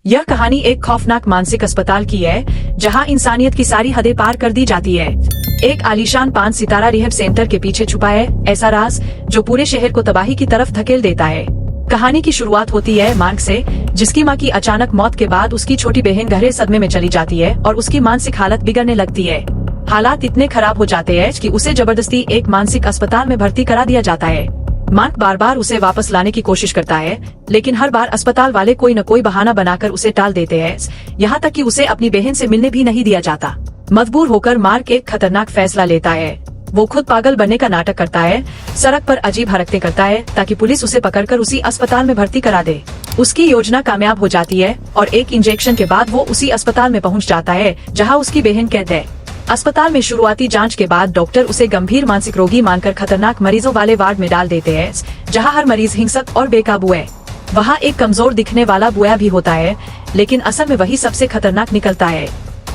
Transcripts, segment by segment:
यह कहानी एक खौफनाक मानसिक अस्पताल की है जहां इंसानियत की सारी हदें पार कर दी जाती है। एक आलीशान 5 सितारा रिहैब सेंटर के पीछे छुपा है ऐसा राज जो पूरे शहर को तबाही की तरफ धकेल देता है। कहानी की शुरुआत होती है मार्क से, जिसकी मां की अचानक मौत के बाद उसकी छोटी बहन गहरे सदमे में चली जाती है और उसकी मानसिक हालत बिगड़ने लगती है। हालात इतने खराब हो जाते हैं कि उसे जबरदस्ती एक मानसिक अस्पताल में भर्ती करा दिया जाता है। मार्क बार बार उसे वापस लाने की कोशिश करता है, लेकिन हर बार अस्पताल वाले कोई न कोई बहाना बनाकर उसे टाल देते हैं, यहाँ तक कि उसे अपनी बहन से मिलने भी नहीं दिया जाता। मजबूर होकर मार्क एक खतरनाक फैसला लेता है। वो खुद पागल बनने का नाटक करता है, सड़क पर अजीब हरकतें करता है ताकि पुलिस उसे पकड़कर उसी अस्पताल में भर्ती करा दे। उसकी योजना कामयाब हो जाती है और एक इंजेक्शन के बाद वो उसी अस्पताल में पहुंच जाता है जहां उसकी बहन कैद है। अस्पताल में शुरुआती जांच के बाद डॉक्टर उसे गंभीर मानसिक रोगी मानकर खतरनाक मरीजों वाले वार्ड में डाल देते हैं, जहां हर मरीज हिंसक और बेकाबू है। वहां एक कमजोर दिखने वाला बुआ भी होता है, लेकिन असल में वही सबसे खतरनाक निकलता है।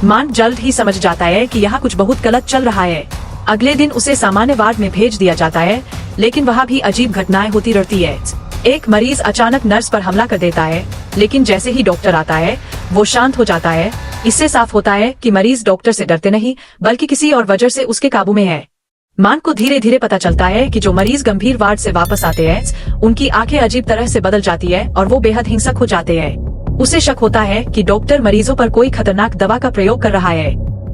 मार्क जल्द ही समझ जाता है कि यहाँ कुछ बहुत गलत चल रहा है। अगले दिन उसे सामान्य वार्ड में भेज दिया जाता है, लेकिन वहाँ भी अजीब घटनाएं होती रहती है। एक मरीज अचानक नर्स पर हमला कर देता है, लेकिन जैसे ही डॉक्टर आता है वो शांत हो जाता है। इससे साफ होता है कि मरीज डॉक्टर से डरते नहीं बल्कि किसी और वजह से उसके काबू में है। मार्क को धीरे धीरे पता चलता है कि जो मरीज गंभीर वार्ड से वापस आते हैं उनकी आंखें अजीब तरह से बदल जाती है और वो बेहद हिंसक हो जाते हैं। उसे शक होता है कि डॉक्टर मरीजों पर कोई खतरनाक दवा का प्रयोग कर रहा है।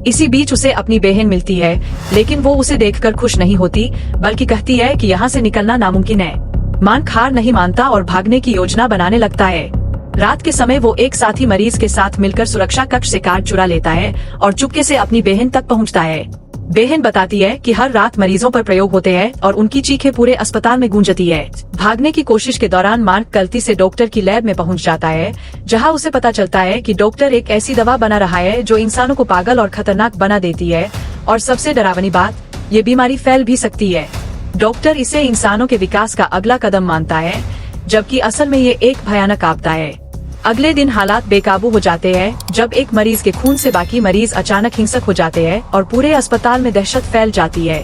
इसी बीच उसे अपनी बहन मिलती है, लेकिन वो उसे देखकर खुश नहीं होती बल्कि कहती है कि यहाँ से निकलना नामुमकिन है। मार्क हार नहीं मानता और भागने की योजना बनाने लगता है। रात के समय वो एक साथी मरीज के साथ मिलकर सुरक्षा कक्ष से कार्ड चुरा लेता है और चुपके से अपनी बहन तक पहुंचता है। बहन बताती है कि हर रात मरीजों पर प्रयोग होते हैं और उनकी चीखें पूरे अस्पताल में गूंजती है। भागने की कोशिश के दौरान मार्क गलती से डॉक्टर की लैब में पहुंच जाता है, जहां उसे पता चलता है कि डॉक्टर एक ऐसी दवा बना रहा है जो इंसानों को पागल और खतरनाक बना देती है, और सबसे डरावनी बात, ये बीमारी फैल भी सकती है। डॉक्टर इसे इंसानों के विकास का अगला कदम मानता है, जबकि असल में ये एक भयानक आपदा है। अगले दिन हालात बेकाबू हो जाते हैं जब एक मरीज के खून से बाकी मरीज अचानक हिंसक हो जाते हैं और पूरे अस्पताल में दहशत फैल जाती है।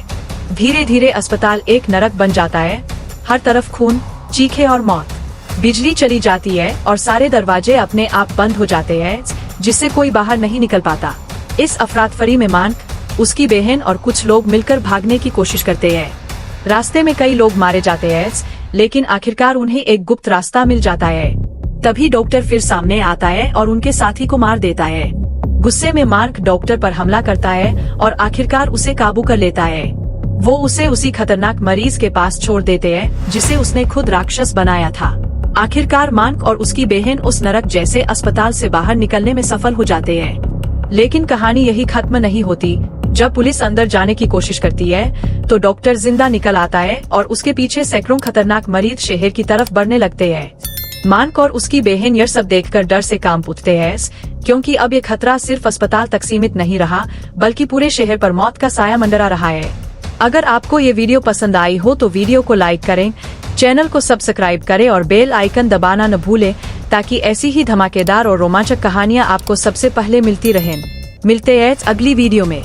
धीरे धीरे अस्पताल एक नरक बन जाता है। हर तरफ खून, चीखें और मौत। बिजली चली जाती है और सारे दरवाजे अपने आप बंद हो जाते हैं, जिससे कोई बाहर नहीं निकल पाता। इस अफरातफरी में मार्क, उसकी बहन और कुछ लोग मिलकर भागने की कोशिश करते हैं। रास्ते में कई लोग मारे जाते हैं, लेकिन आखिरकार उन्हें एक गुप्त रास्ता मिल जाता है। तभी डॉक्टर फिर सामने आता है और उनके साथी को मार देता है। गुस्से में मार्क डॉक्टर पर हमला करता है और आखिरकार उसे काबू कर लेता है। वो उसे उसी खतरनाक मरीज के पास छोड़ देते हैं जिसे उसने खुद राक्षस बनाया था। आखिरकार मार्क और उसकी बहन उस नरक जैसे अस्पताल से बाहर निकलने में सफल हो जाते हैं। लेकिन कहानी यही खत्म नहीं होती। जब पुलिस अंदर जाने की कोशिश करती है तो डॉक्टर जिंदा निकल आता है और उसके पीछे सैकड़ों खतरनाक मरीज शहर की तरफ बढ़ने लगते हैं। मार्क और उसकी बहन यह सब देखकर डर से कांप उठते हैं, क्योंकि अब ये खतरा सिर्फ अस्पताल तक सीमित नहीं रहा बल्कि पूरे शहर पर मौत का साया मंडरा रहा है। अगर आपको ये वीडियो पसंद आई हो तो वीडियो को लाइक करें, चैनल को सब्सक्राइब करें और बेल आइकन दबाना न भूलें, ताकि ऐसी ही धमाकेदार और रोमांचक कहानियाँ आपको सबसे पहले मिलती रहें। मिलते हैं अगली वीडियो में।